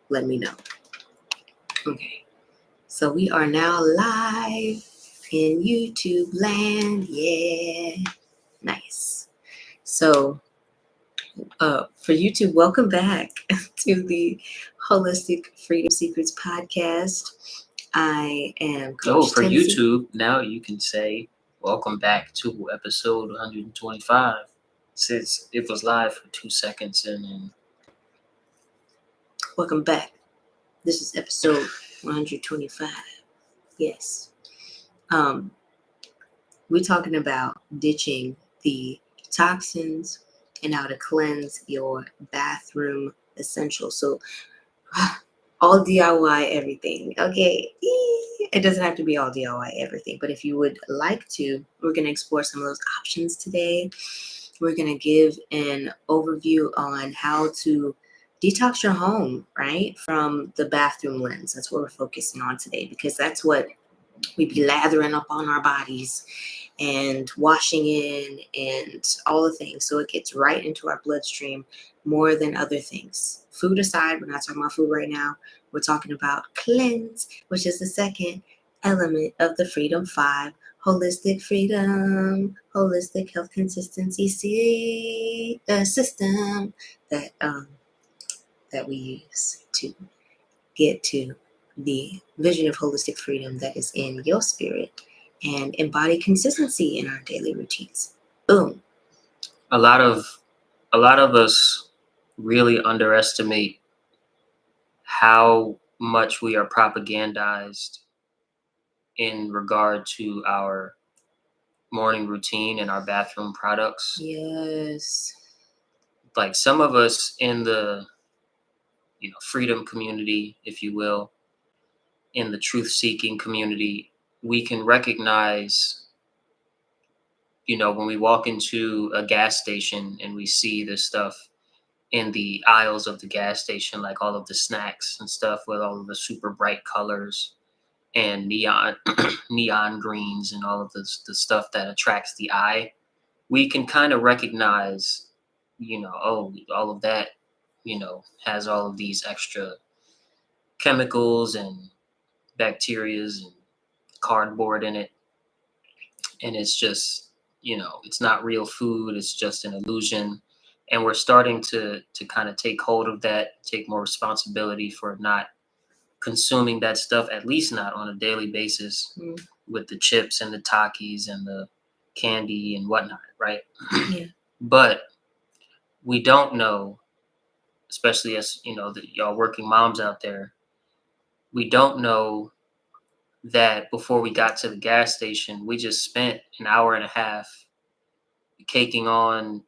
let me know. Okay. So we are now live in YouTube land. Yeah. Nice. So for YouTube, welcome back to the Holistic Freedom Secrets podcast. I am Coach for Tensi. YouTube, now you can say welcome back to episode 125. Since it was live for 2 seconds and then Welcome back. This is episode 125. Yes. We're talking about ditching the toxins and how to cleanse your bathroom essentials. So all DIY everything. Okay. It doesn't have to be all DIY everything, but if you would like to, we're going to explore some of those options today. We're going to give an overview on how to detox your home, right? From the bathroom lens. That's what we're focusing on today, because that's what we be lathering up on our bodies and washing in and all the things. So it gets right into our bloodstream more than other things. Food aside, we're not talking about food right now. We're talking about cleanse, which is the second element of the Freedom 5 holistic freedom, holistic health consistency system that we use to get to the vision of holistic freedom that is in your spirit and embody consistency in our daily routines. Boom. a lot of us really underestimate how much we are propagandized in regard to our morning routine and our bathroom products. Yes. Like some of us in the freedom community, if you will, in the truth-seeking community, we can recognize, when we walk into a gas station and we see this stuff in the aisles of the gas station, like all of the snacks and stuff with all of the super bright colors and neon greens and all of the stuff that attracts the eye, we can kind of recognize, all of that, has all of these extra chemicals and bacterias and cardboard in it. And it's just, it's not real food. It's just an illusion. And we're starting to kind of take hold of that, take more responsibility for not consuming that stuff, at least not on a daily basis, with the chips and the Takis and the candy and whatnot, right? Yeah. But we don't know, especially as, y'all working moms out there, we don't know that before we got to the gas station, we just spent an hour and a half caking on,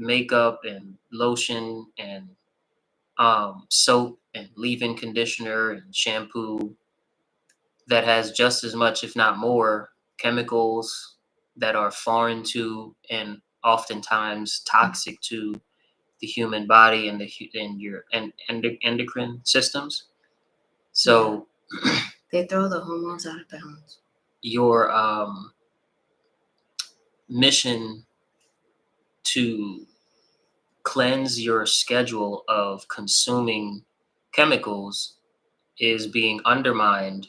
makeup and lotion and soap and leave-in conditioner and shampoo that has just as much, if not more, chemicals that are foreign to and oftentimes toxic to the human body and your endocrine systems. So they throw the hormones out of bounds. Your mission to cleanse your schedule of consuming chemicals is being undermined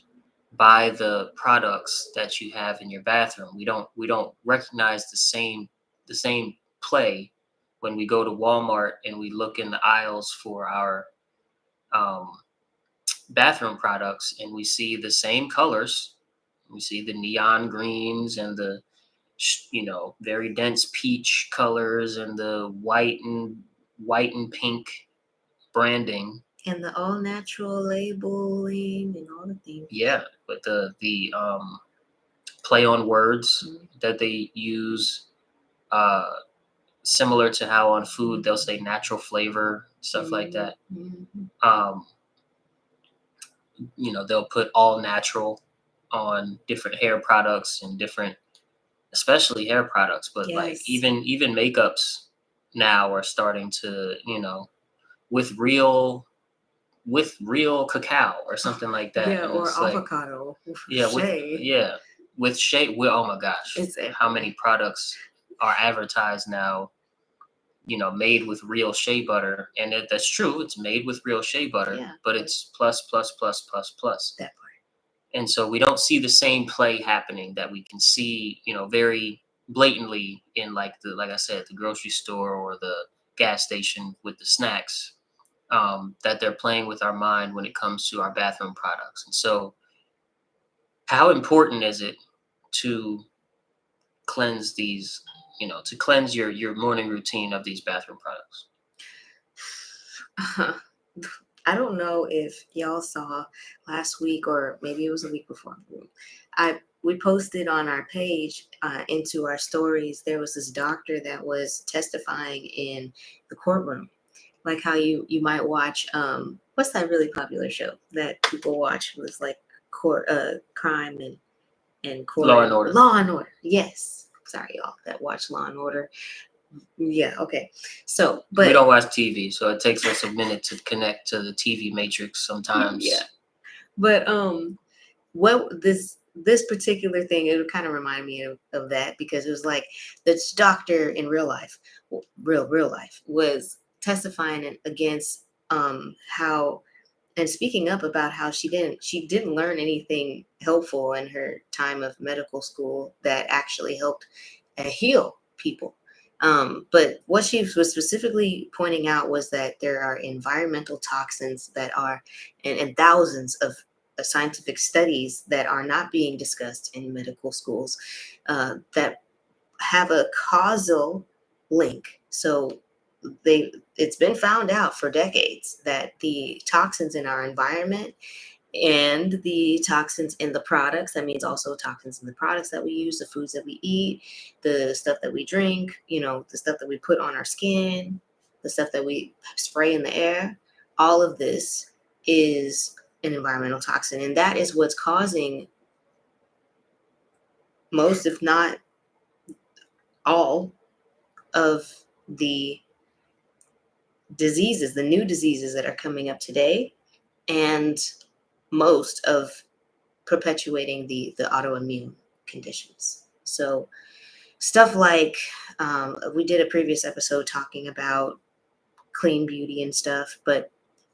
by the products that you have in your bathroom. We don't recognize the same play when we go to Walmart and we look in the aisles for our bathroom products and we see the same colors. We see the neon greens and the very dense peach colors and the white and pink branding and the all natural labeling and all the things. Yeah, but the play on words that they use, similar to how on food they'll say natural flavor, stuff like that. They'll put all natural on different hair products and different, especially hair products, but like even makeups now are starting to, with real cacao or something like that. Yeah, or avocado. With shea. Oh my gosh, how many products are advertised now made with real shea butter, and that's true. It's made with real shea butter, Yeah, but it's plus plus plus plus plus. that part. And so we don't see the same play happening that we can see, very blatantly in, like I said, the grocery store or the gas station with the snacks, that they're playing with our mind when it comes to our bathroom products. And so, how important is it to cleanse these, to cleanse your morning routine of these bathroom products? I don't know if y'all saw last week or maybe it was a week before. We posted on our page into our stories. There was this doctor that was testifying in the courtroom, like how you might watch what's that really popular show that people watch with like court crime and Law court and Order. Law and Order. Yes, sorry y'all that watch Law and Order. Yeah, okay. So, We but don't watch TV, so it takes us a minute to connect to the TV matrix yeah, sometimes. but what this particular thing, it would kind of remind me of that because it was like this doctor in real life, real life, was testifying against how and speaking up about how she didn't learn anything helpful in her time of medical school that actually helped heal people. But what she was specifically pointing out was that there are environmental toxins that are, and thousands of scientific studies that are not being discussed in medical schools that have a causal link. So it's been found out for decades that the toxins in our environment and the toxins in the products, that means also toxins in the products that we use, the foods that we eat, the stuff that we drink, the stuff that we put on our skin, the stuff that we spray in the air, all of this is an environmental toxin, and that is what's causing most, if not all, of the diseases, the new diseases that are coming up today, and most of perpetuating the autoimmune conditions. So stuff like we did a previous episode talking about clean beauty and stuff, but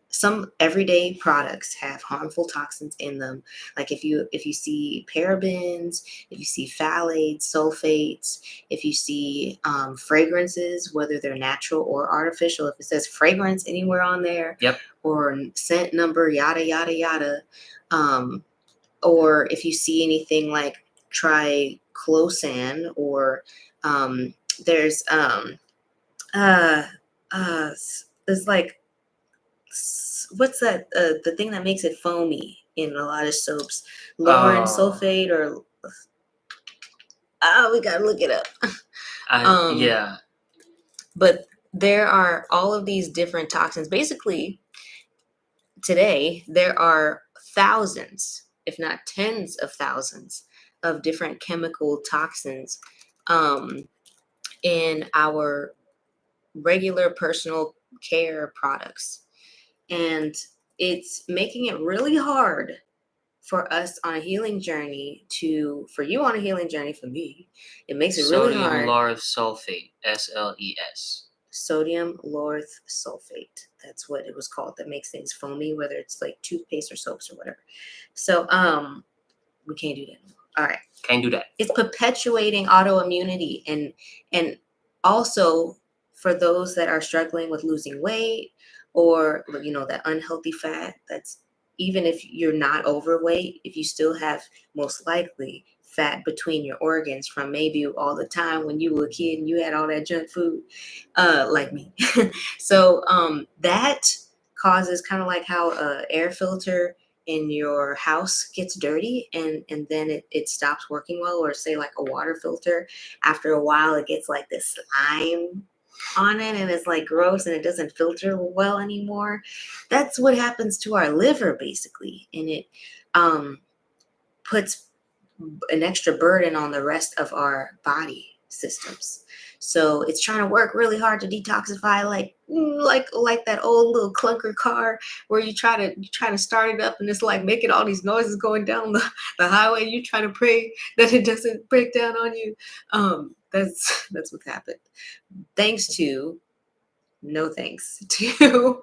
some everyday products have harmful toxins in them. Like if you see parabens, if you see phthalates, sulfates, if you see fragrances, whether they're natural or artificial, if it says fragrance anywhere on there, Yep. or scent number, yada yada yada, or if you see anything like triclosan, or there's uh there's like what's that the thing that makes it foamy in a lot of soaps, lauren Oh, sulfate, or we gotta look it up. um yeah. but there are all of these different toxins. Basically today there are thousands, if not tens of thousands, of different chemical toxins um in our regular personal care products, and it's making it really hard for us on a healing journey for you on a healing journey, for me it makes it really Sodium hard. lauryl sulfate, SLES. Sodium lauryl sulfate, that's what it was called, that makes things foamy, whether it's like toothpaste or soaps or whatever. So we can't do that anymore. All right, Can't do that. it's perpetuating autoimmunity, and also for those that are struggling with losing weight, or that unhealthy fat, that's, even if you're not overweight, if you still have most likely fat between your organs from maybe all the time when you were a kid and you had all that junk food, like me. So that causes, kind of like how a air filter in your house gets dirty, and then it stops working well, or say like a water filter, after a while it gets like this slime on it and it's like gross and it doesn't filter well anymore. That's what happens to our liver basically, and it puts an extra burden on the rest of our body systems. So it's trying to work really hard to detoxify, like that old little clunker car where you try to start it up and it's like making all these noises going down the highway. You trying to pray that it doesn't break down on you. That's what happened. Thanks to no thanks to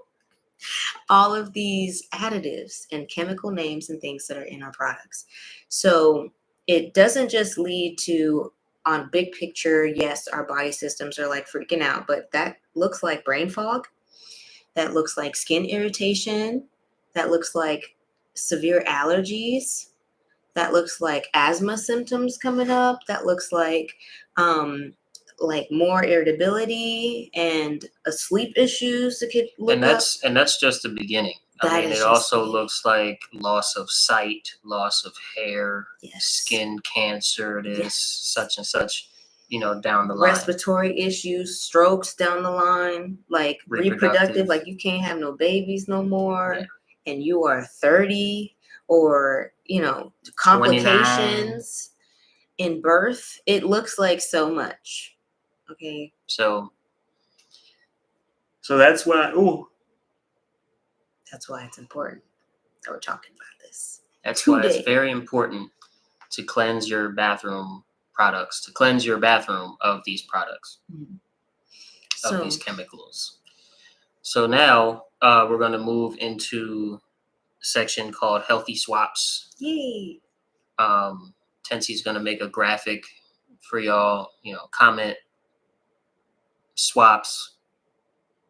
all of these additives and chemical names and things that are in our products. So it doesn't just lead to, on big picture, yes, our body systems are like freaking out, but that looks like brain fog, that looks like skin irritation, that looks like severe allergies, that looks like asthma symptoms coming up, that looks um like more irritability and sleep issues that could look up. And that's just the beginning. I That mean, it is just the also beginning. looks like loss of sight, loss of hair, Yes. skin cancer, this Yes. such and such, down the line. Respiratory issues, strokes down the line, like reproductive, like you can't have no babies no more, Yeah. and you are 30, or complications 29. in birth. It looks like so much. Okay. So that's why. That's why it's important that we're talking about this. That's today. why it's very important to cleanse your bathroom products, to cleanse your bathroom of these products, of these chemicals. So now we're going to move into a section called Healthy Swaps. Yay. Tensie's going to make a graphic for y'all, comment swaps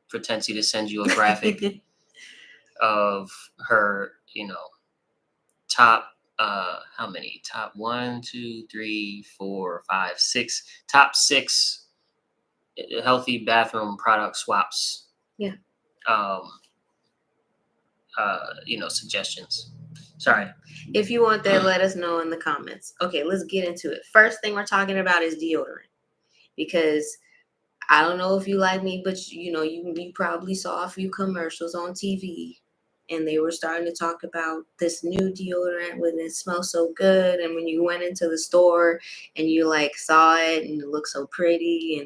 for Tensie to send you a graphic of her, top how many? Top 1, 2, 3, 4, 5, 6. Top 6 healthy bathroom product swaps. Yeah. Suggestions. Sorry. If you want that, let us know in the comments. Okay, let's get into it. First thing we're talking about is deodorant, because I don't know if you like me, but you probably saw a few commercials on TV, and they were starting to talk about this new deodorant when it smells so good, and when you went into the store and you like saw it and it looked so pretty,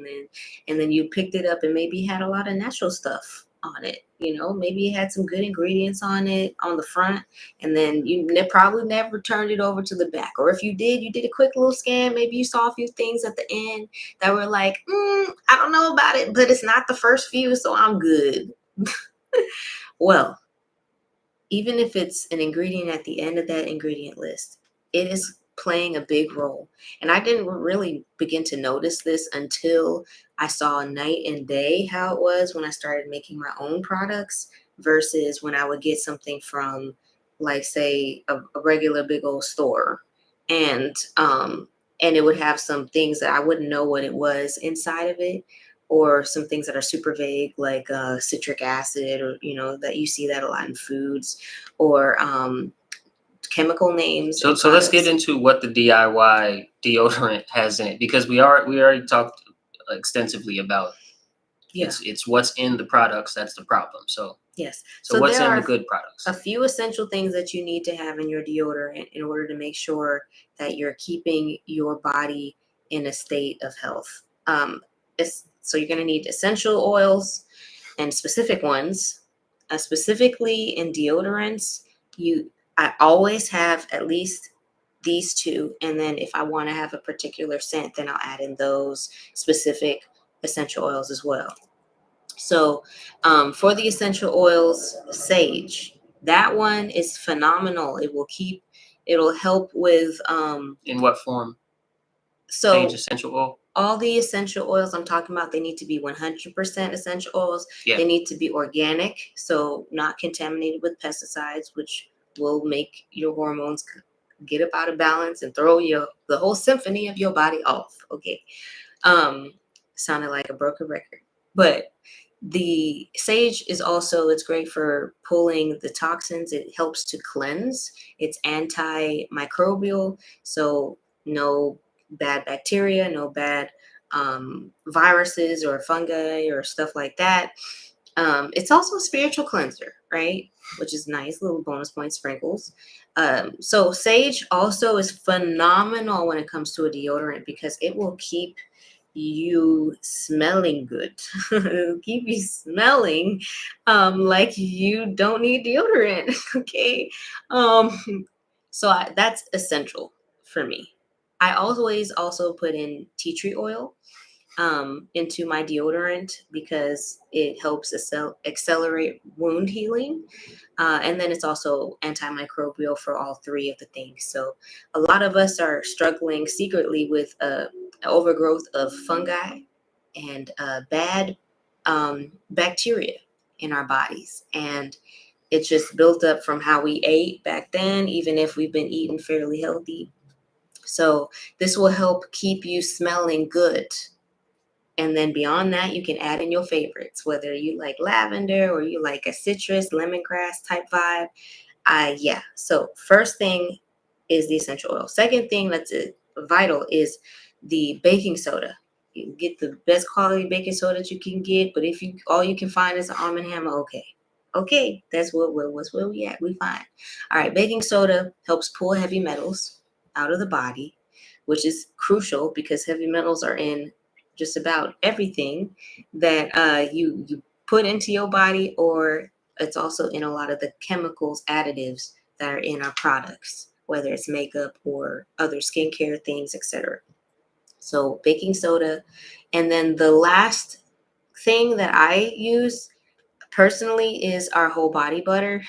and then you picked it up and maybe it had a lot of natural stuff on it. Maybe it had some good ingredients on it on the front, and then you probably never turned it over to the back, or if you did a quick little scan. Maybe you saw a few things at the end that were like, I don't know about it, but it's not the first few, so I'm good. Well, even if it's an ingredient at the end of that ingredient list, it is playing a big role. And I didn't really begin to notice this until I saw night and day how it was when I started making my own products versus when I would get something from, like, say, a regular big old store. And it would have some things that I wouldn't know what it was inside of it, or some things that are super vague, like citric acid, or that you see that a lot in foods, or chemical names. So let's get into what the DIY deodorant has in it, because we already talked extensively about it's what's in the products that's the problem. So yes, so what's in the good products? A few essential things that you need to have in your deodorant in order to make sure that you're keeping your body in a state of health. So you're going to need essential oils and specific ones. Specifically in deodorants, I always have at least these two, and then if I want to have a particular scent, then I'll add in those specific essential oils as well. So for the essential oils, sage, that one is phenomenal. It'll help with in what form? So sage essential oil? All the essential oils I'm talking about, they need to be 100% essential oils. Yeah. They need to be organic, so not contaminated with pesticides, which will make your hormones get up out of balance and throw the whole symphony of your body off. Okay. Sounded like a broken record. But the sage is also, it's great for pulling the toxins. It helps to cleanse. It's antimicrobial, so no bad bacteria, no bad viruses or fungi or stuff like that. It's also a spiritual cleanser, right? Which is nice, little bonus point sprinkles. So sage also is phenomenal when it comes to a deodorant, because it will keep you smelling good. It'll keep you smelling like you don't need deodorant. Okay. That's essential for me. I always also put in tea tree oil. into my deodorant because it helps accelerate wound healing. And then it's also antimicrobial for all three of the things. So a lot of us are struggling secretly with overgrowth of fungi and bad bacteria in our bodies. And it's just built up from how we ate back then, even if we've been eating fairly healthy. So this will help keep you smelling good. And then beyond that, you can add in your favorites, whether you like lavender or you like a citrus, lemongrass type vibe. Yeah. So first thing is the essential oil. Second thing that's vital is the baking soda. You get the best quality baking soda that you can get, but if you all you can find is an Arm& Hammer, okay. Okay, that's where we at. We fine. All right, baking soda helps pull heavy metals out of the body, which is crucial because heavy metals are in just about everything that you put into your body, or it's also in a lot of the chemicals, additives that are in our products, whether it's makeup or other skincare things, etc. So baking soda. And then the last thing that I use personally is our whole body butter,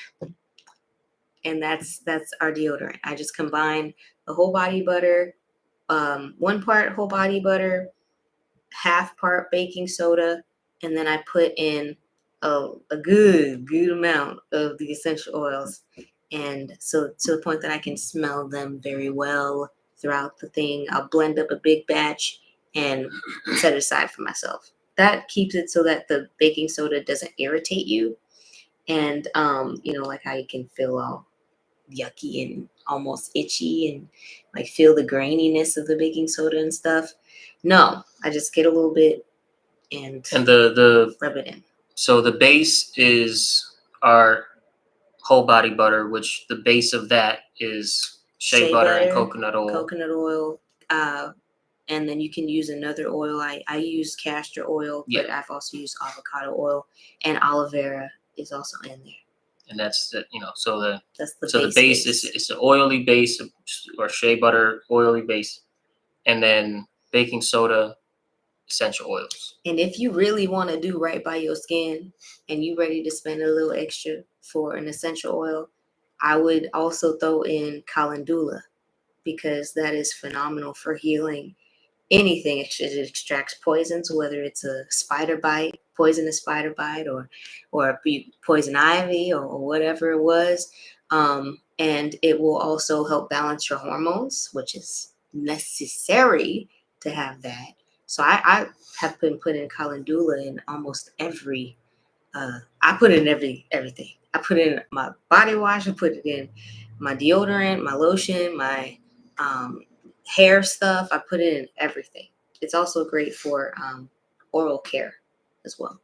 and that's our deodorant. I just combine the whole body butter, 1 part whole body butter, half part baking soda, and then I put in a good amount of the essential oils, and so to the point that I can smell them very well throughout the thing. I'll blend up a big batch and set it aside for myself. That keeps it so that the baking soda doesn't irritate you, and like how you can feel all yucky and almost itchy and like feel the graininess of the baking soda and stuff. No, I just get a little bit and And the rub it in. so the base is our whole body butter, which the base of that is shea Shea butter and butter, coconut oil. coconut oil, and then you can use another oil. I use castor oil, Yeah, but I've also used avocado oil, and aloe vera is also in there. and that's the so That's the the base base is base. it's an oily base or shea butter oily base, and then baking soda, essential oils. And if you really want to do right by your skin and you ready to spend a little extra for an essential oil, I would also throw in calendula because that is phenomenal for healing anything. It extracts poisons, whether it's a spider bite, poisonous spider bite, or poison ivy or whatever it was. And it will also help balance your hormones, which is necessary to have that. So I have been putting calendula in almost every. I put it in everything. I put it in my body wash. I put it in my deodorant, my lotion, my um, hair stuff. I put it in everything. It's also great for oral care as well.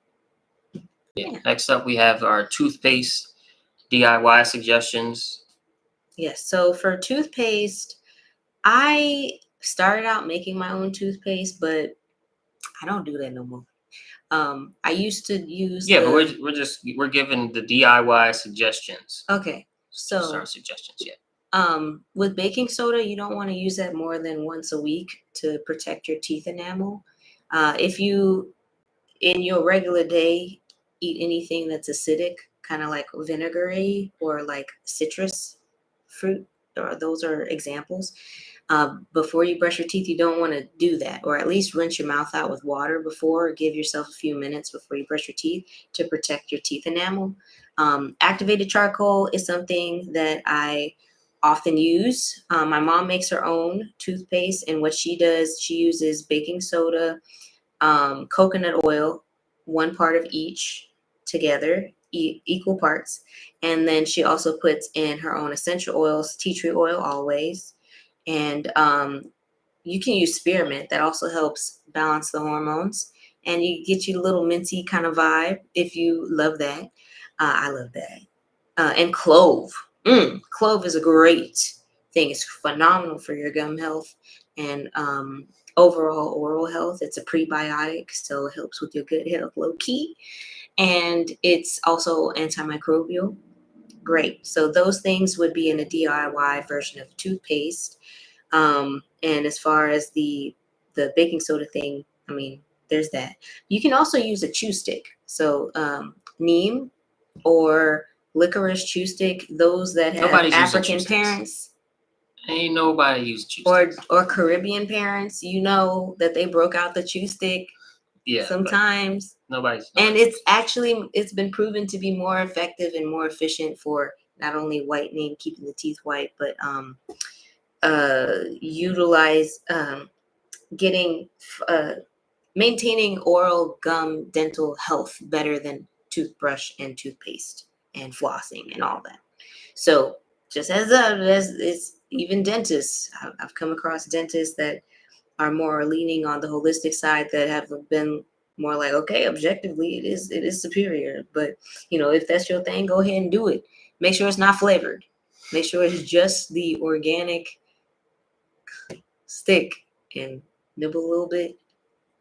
Yeah. Yeah. Next up, we have our toothpaste DIY suggestions. Yes. So for toothpaste, I started out making my own toothpaste, but I don't do that no more. I used to use Yeah, but the. we're giving the DIY suggestions. Okay. Just our So suggestions. Yeah. with baking soda, you don't want to use that more than once a week to protect your teeth enamel. If you, in your regular day, eat anything that's acidic, kind of like vinegary or like citrus fruit, or those are examples. Before you brush your teeth, you don't want to do that, or at least rinse your mouth out with water before. Give yourself a few minutes before you brush your teeth to protect your teeth enamel. Activated charcoal is something that I often use. My mom makes her own toothpaste, and what she does, she uses baking soda, coconut oil, 1 part of each together, equal parts. And then she also puts in her own essential oils, tea tree oil always. And you can use spearmint. That also helps balance the hormones. And you get you a little minty kind of vibe if you love that. I love that. And clove. Clove is a great thing. It's phenomenal for your gum health and overall oral health. It's a prebiotic, so it helps with your good health low key. And it's also antimicrobial. Great. So those things would be in a DIY version of toothpaste. And as far as the baking soda thing, I mean, there's that. You can also use a chew stick. So neem or licorice chew stick, those that have Nobody's using chew African sticks. parents Ain't nobody using chew sticks. or Caribbean parents, you know that they broke out the chew stick Yeah, sometimes. nobody's And it's been proven to be more effective and more efficient for not only whitening, keeping the teeth white, but utilize getting maintaining oral gum dental health better than toothbrush and toothpaste and flossing and all that. So just as it's even dentists, I've come across dentists that are more leaning on the holistic side that have been more like, okay, objectively it is superior, but if that's your thing, go ahead and do it. Make sure it's not flavored. Make sure it's just the organic stick and nibble a little bit,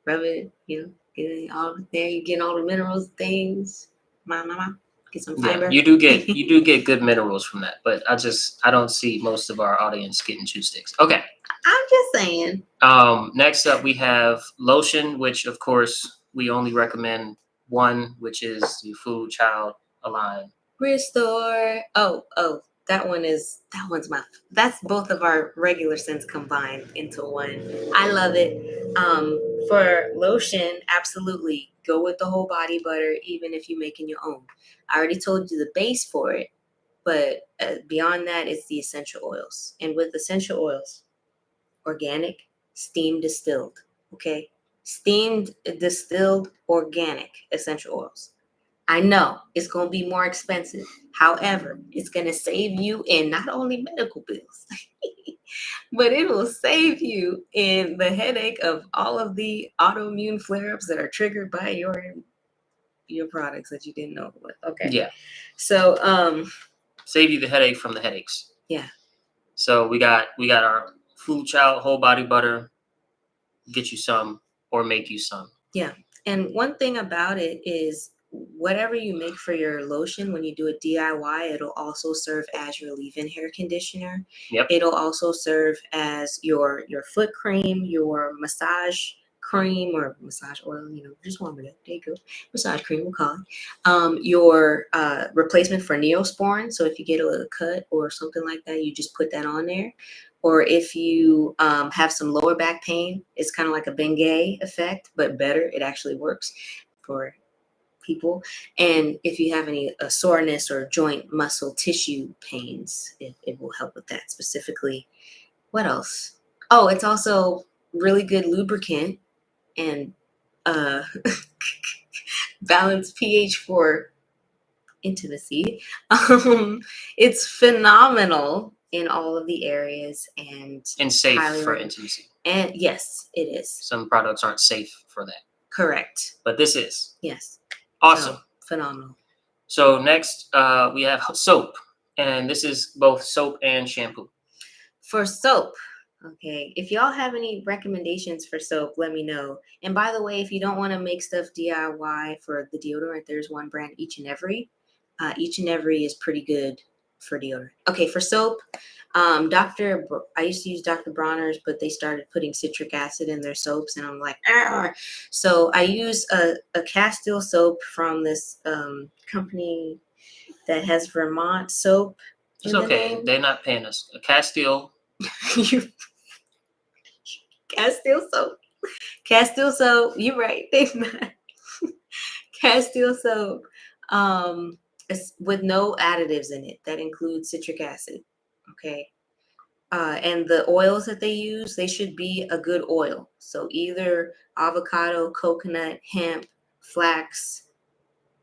rub it, get it all there. You get all the minerals, things. Mama, get some fiber. Yeah, you do get good minerals from that, but I don't see most of our audience getting chew sticks. Okay. I'm just saying. Next up we have lotion, which of course we only recommend one, which is the Food Child Align. Restore. Oh, that's both of our regular scents combined into one. I love it. For lotion, absolutely go with the whole body butter, even if you're making your own. I already told you the base for it, but beyond that, it's the essential oils. And with essential oils, organic, steam distilled. Okay, steamed, distilled, organic essential oils. I know it's going to be more expensive. However, it's going to save you in not only medical bills, but it will save you in the headache of all of the autoimmune flare-ups that are triggered by your products that you didn't know about. Okay. Yeah. So save you the headache from the headaches. Yeah. So we got our Food Child whole body butter. Get you some or make you some. Yeah. And one thing about it is whatever you make for your lotion, when you do it DIY, it'll also serve as your leave-in hair conditioner. Yep. It'll also serve as your foot cream, your massage cream or massage oil, just warm it up. There you go. Massage cream, we'll call it. Your replacement for Neosporin. So if you get a little cut or something like that, you just put that on there. Or if you have some lower back pain, it's kind of like a Bengay effect, but better. It actually works for people. And if you have any soreness or joint muscle tissue pains, it will help with that specifically. What else? Oh, it's also really good lubricant and balanced pH for intimacy. It's phenomenal in all of the areas and safe for intimacy. And yes, it is. Some products aren't safe for that. Correct. But this is. Yes. Awesome. Phenomenal. So next we have soap, and this is both soap and shampoo. For soap, okay, if y'all have any recommendations for soap, let me know. And by the way, if you don't want to make stuff DIY for the deodorant, there's one brand, Each and Every. Each and Every is pretty good for deodorant. Okay, for soap, I used to use Dr. Bronner's, but they started putting citric acid in their soaps, and I'm like, argh. So I use a Castile soap from this company that has Vermont soap. It's okay. They're not paying us. Castile. Castile soap. Castile soap. You're right. They've not. Castile soap. It's with no additives in it. That includes citric acid. Okay. And the oils that they use, they should be a good oil. So either avocado, coconut, hemp, flax,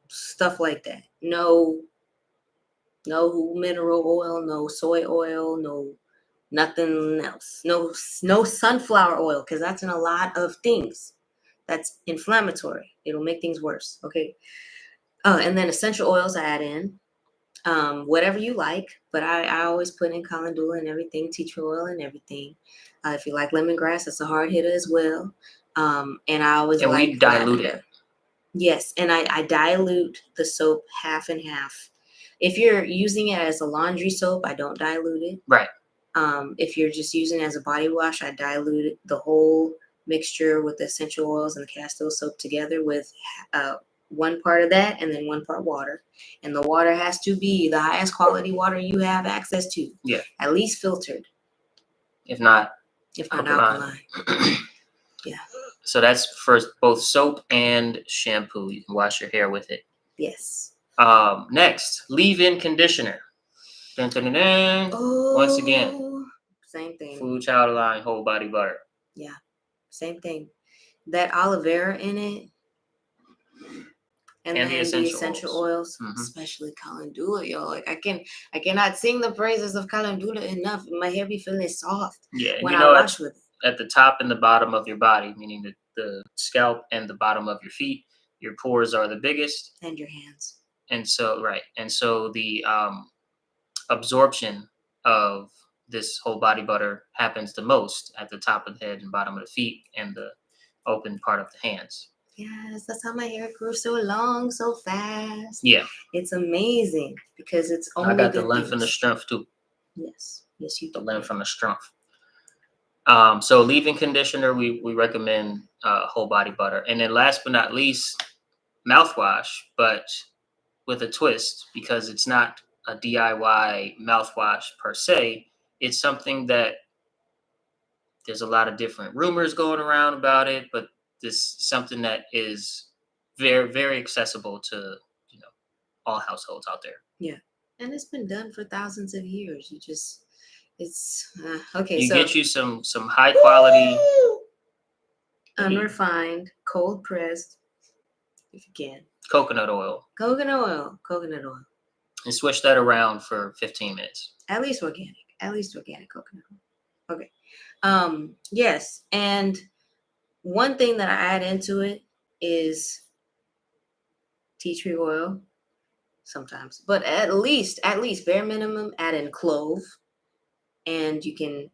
stuff like that. No mineral oil, no soy oil, no nothing else. No sunflower oil, because that's in a lot of things. That's inflammatory. It'll make things worse. Okay. And then essential oils I add in. Whatever you like, but I always put in calendula and everything, tea tree oil and everything. If you like lemongrass, it's a hard hitter as well. And I always we dilute it. Yes, and I dilute the soap half and half. If you're using it as a laundry soap, I don't dilute it. Right. If you're just using it as a body wash, I dilute it, the whole mixture with the essential oils and the castor soap together with one part of that and then one part water. And the water has to be the highest quality water you have access to. Yeah. At least filtered. If not alkaline. Yeah. So that's for both soap and shampoo. You can wash your hair with it. Yes. Next, leave-in conditioner. Dun, dun, dun, dun. Once again, same thing. Food Child line whole body butter. Yeah, same thing. That aloe vera in it, and then the essential oils, especially calendula, yo. Like I cannot sing the praises of calendula enough. My hair be feeling soft. Yeah, when I wash with it. At the top and the bottom of your body, meaning the scalp and the bottom of your feet, your pores are the biggest, and your hands. And so the absorption of this whole body butter happens the most at the top of the head and bottom of the feet and the open part of the hands. Yes, that's how my hair grew so long, so fast. Yeah. It's amazing because it's only I got the length and the strength too. Yes. Yes, you do. The length and the strength. So leave-in conditioner, we recommend whole body butter. And then last but not least, mouthwash, but with a twist, because it's not a DIY mouthwash per se. It's something that there's a lot of different rumors going around about it, but this is something that is very, very accessible to, all households out there. Yeah. And it's been done for thousands of years. It's okay. You get you some high quality, unrefined, cold pressed, if you can, coconut oil. And switch that around for 15 minutes. At least organic coconut oil. Okay. Yes. And one thing that I add into it is tea tree oil sometimes, but at least bare minimum, add in clove, and you can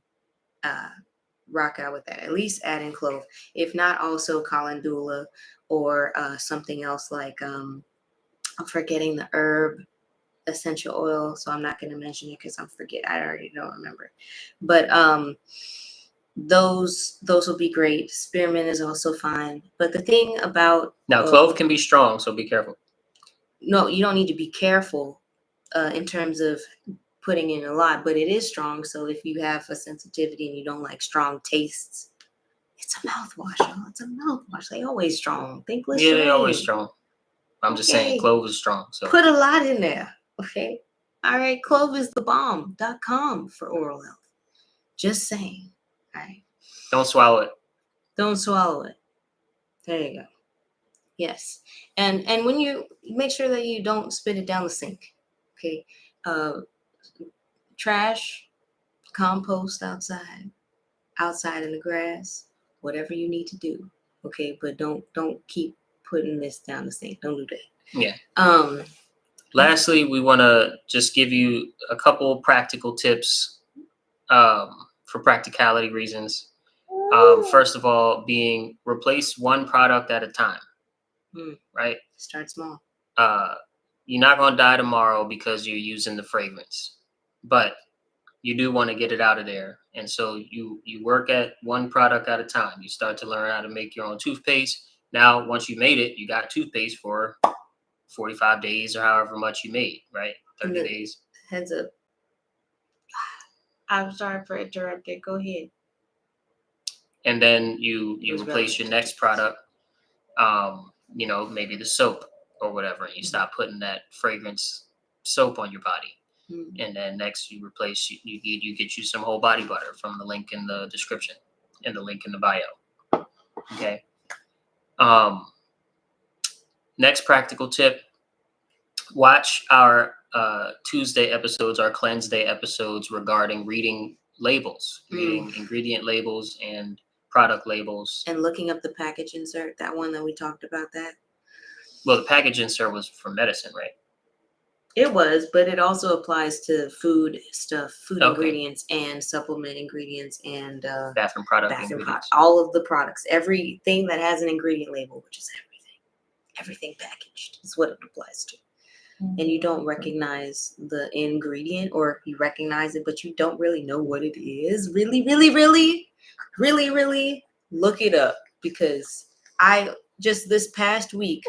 rock out with that. At least add in clove. If not, also calendula or something else like I'm forgetting the herb essential oil, so I'm not going to mention it because I already don't remember. But those will be great. Spearmint is also fine. But the thing about clove can be strong, so be careful. No, you don't need to be careful in terms of putting in a lot, but it is strong. So if you have a sensitivity and you don't like strong tastes, it's a mouthwash. Y'all. It's a mouthwash. They always strong. Think Listerine. Yeah, they always strong. I'm just saying clove is strong. So put a lot in there. Okay. All right. Cloveisthebomb.com for oral health. Just saying. All right. Don't swallow it. Don't swallow it. There you go. Yes. And when you make sure that you don't spit it down the sink. Okay. Trash, compost outside in the grass, whatever you need to do. Okay. But don't keep putting this down the sink. Don't do that. Yeah. Lastly, we want to just give you a couple practical tips for practicality reasons. First of all, being replace one product at a time, right? Start small. You're not going to die tomorrow because you're using the fragrance, but you do want to get it out of there. And so you work at one product at a time. You start to learn how to make your own toothpaste. Now, once you made it, you got toothpaste for 45 days or however much you made, right? 30 days. Heads up. I'm sorry for interrupting. Go ahead. And then you replace your next product, maybe the soap or whatever. You stop putting that fragrance soap on your body. And then next you replace, you get you some whole body butter from the link in the description and the link in the bio. Okay. Next practical tip, watch our Tuesday episodes, our Cleanse Day episodes regarding reading labels, reading ingredient labels and product labels. And looking up the package insert, that one that we talked about that. Well, the package insert was for medicine, right? It was, but it also applies to food stuff, ingredients and supplement ingredients and bathroom products. All of the products, everything that has an ingredient label, which is everything packaged is what it applies to. And you don't recognize the ingredient, or you recognize it, but you don't really know what it is. Really, really, really, really, really. Look it up, because I just this past week,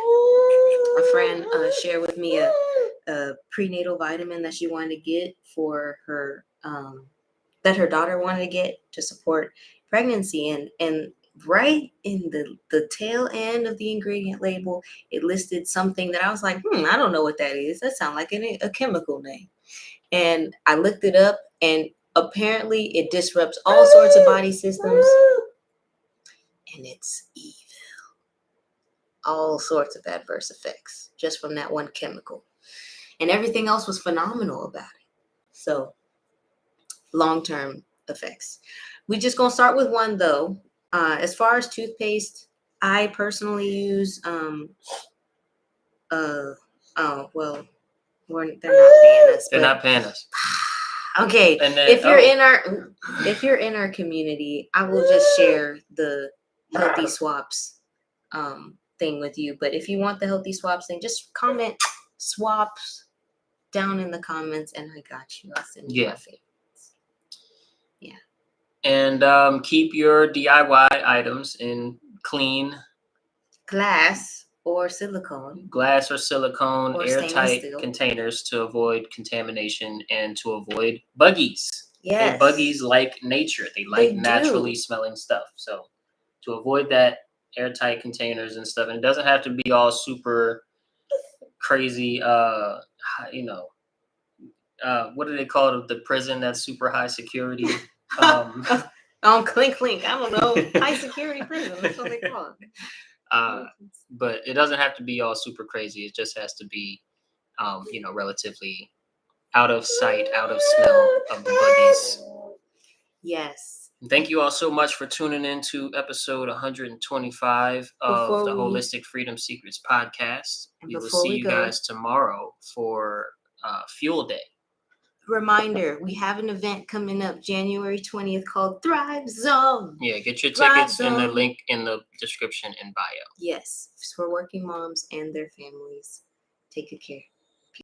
a friend shared with me a prenatal vitamin that she wanted to get for her that her daughter wanted to get to support pregnancy, and right in the tail end of the ingredient label, it listed something that I was like, I don't know what that is. That sounds like a chemical name. And I looked it up, and apparently it disrupts all sorts of body systems, and it's evil. All sorts of adverse effects just from that one chemical. And everything else was phenomenal about it. So, long-term effects. We just gonna start with one though. As far as toothpaste, I personally use oh well, they're not paying us. They're not paying us. Okay, And then, if you're in our community, I will just share the healthy swaps thing with you. But if you want the healthy swaps thing, just comment swaps down in the comments, and I got you. I'll send you my favorites. Yeah. And keep your DIY items in clean Glass or silicone or airtight containers to avoid contamination and to avoid buggies. Yes. Okay, buggies like nature. They like naturally smelling stuff. So to avoid that, airtight containers and stuff. And it doesn't have to be all super crazy, what do they call it? The prison that's super high security. Clink clink. I don't know. High security prison. That's what they call it. But it doesn't have to be all super crazy. It just has to be, relatively out of sight, out of smell of the buggies. Yes. Thank you all so much for tuning in to episode 125 of the Holistic Freedom Secrets podcast. We will see you guys tomorrow for Fuel Day. Reminder, we have an event coming up January 20th called Thrive Zone. Yeah, get your tickets in the link in the description and bio. Yes, it's for working moms and their families. Take good care.